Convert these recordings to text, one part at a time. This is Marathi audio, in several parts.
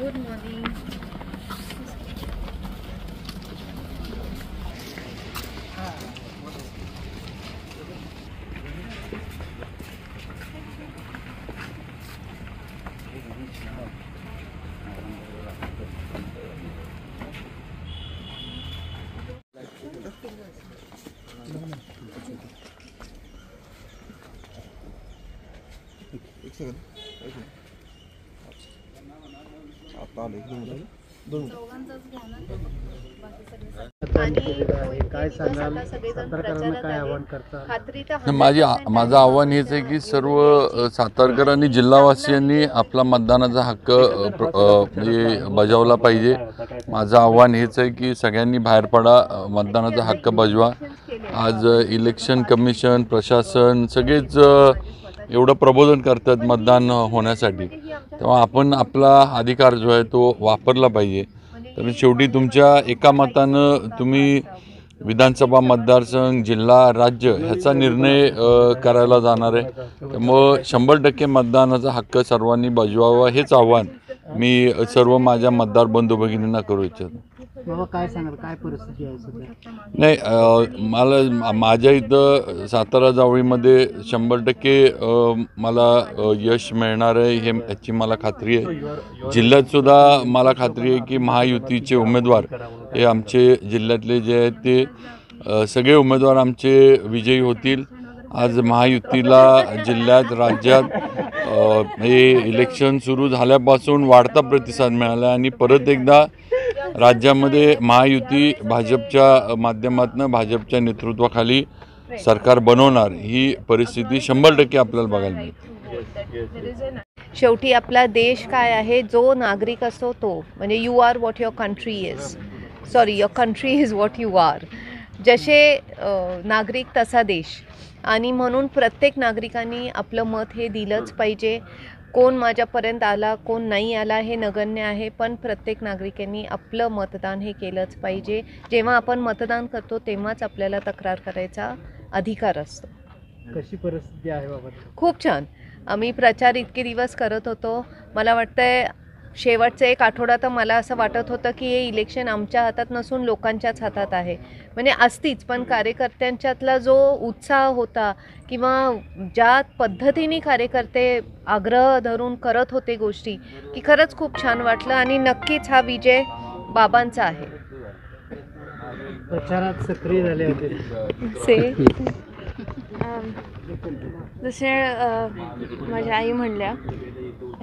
Good morning. एक सेकंड. आता आले दोन माझं आव्हान हेच आहे की सर्व सातारकर आणि जिल्हावासियांनी आपला मतदानाचा हक्क म्हणजे बजावला पाहिजे. माझं आव्हान हेच आहे की सगळ्यांनी बाहेर पडा, मतदानाचा हक्क बजवा. आज इलेक्शन कमिशन, प्रशासन सगळेच एवढं प्रबोधन करतात मतदान होण्यासाठी, तेव्हा आपण आपला अधिकार जो आहे तो वापरला पाहिजे. तर शेवटी तुमच्या एका मतानं तुम्ही विधानसभा, मतदारसंघ, जिल्हा, राज्य ह्याचा निर्णय करायला जाणार आहे. त्यामुळं 100% मतदानाचा हक्क सर्वांनी बजवावा हेच आव्हान मी सर्व माझ्या मतदार बंधू भगिनींना करू इच्छितो. बाबा काय सांगाल, काय परिस्थिती आहे सध्या? नाही, मला माझ्या इथं सातारा जावळीमध्ये 100% मला यश मिळणार आहे हे याची मला खात्री आहे. जिल्ह्यातसुद्धा मला खात्री आहे की महायुतीचे उमेदवार हे आमचे जिल्ह्यातले जे आहेत ते सगळे उमेदवार आमचे विजयी होतील. आज महायुतीला जिल्ह्यात, राज्यात हे इलेक्शन सुरू झाल्यापासून वाढता प्रतिसाद मिळाला आणि परत एकदा राज्यामध्ये महायुती भाजपच्या माध्यमातून, भाजपच्या नेतृत्वाखाली सरकार बनवणार ही परिस्थिती 100% आपल्याला बघायला मिळते. शेवटी आपला देश काय आहे, जो नागरिक असतो तो, म्हणजे you are what your country is, sorry your country is what you are. जसे नागरिक तसा देश, आणि म्हणून प्रत्येक नागरिकांनी आपलं मत हे दिलंच पाहिजे. कोण माझ्यापर्यंत आला, कोण नाही आला हे नगण्य आहे, पण प्रत्येक नागरिकांनी आपलं मतदान हे केलंच पाहिजे. जेव्हा आपण मतदान करतो तेव्हाच आपल्याला तक्रार करायचा अधिकार असतो. कशी परिस्थिती आहे बाबा? खूप छान. आम्ही प्रचार इतके दिवस करत होतो. मला वाटतंय शेवटचे एक आठवडा तर मला असं वाटत होतं की हे इलेक्शन आमच्या हातात नसून लोकांच्याच हातात आहे. म्हणजे असतीच, पण कार्यकर्त्यांच्यातला जो उत्साह होता किंवा ज्या पद्धतीने कार्यकर्ते आग्रह धरून करत होते गोष्टी, की खरंच खूप छान वाटलं. आणि नक्कीच हा विजय बाबांचा आहे. प्रचारात सक्रिय झाले होते जसे माझ्या आई म्हणल्या,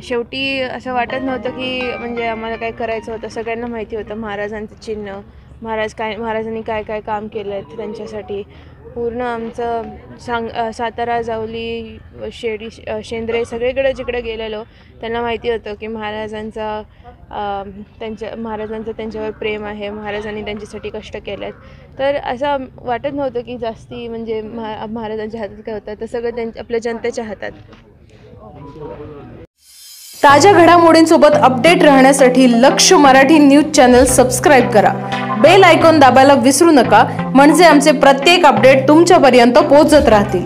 शेवटी असं वाटत नव्हतं की म्हणजे आम्हाला काय करायचं होतं. सगळ्यांना माहिती होतं महाराजांचं चिन्ह, महाराजांनी काय काय काम केलं आहे त्यांच्यासाठी. पूर्ण आमचं सातारा, जावली, शेंद्रे सगळीकडे जिकडे गेलेलो त्यांना माहिती होतं की महाराजांचं त्यांच्यावर प्रेम आहे, महाराजांनी त्यांच्यासाठी कष्ट केले आहेत. तर असं वाटत नव्हतं की जास्ती म्हणजे महाराजांच्या हातात काय होतं, तर सगळं आपल्या जनतेच्या हातात. ताज्या घडामोडींसोबत अपडेट राहण्यासाठी लक्ष मराठी न्यूज चॅनल सबस्क्राईब करा. बेल आयकॉन दाबायला विसरू नका, म्हणजे आमचे प्रत्येक अपडेट तुमच्यापर्यंत पोहोचत राहतील.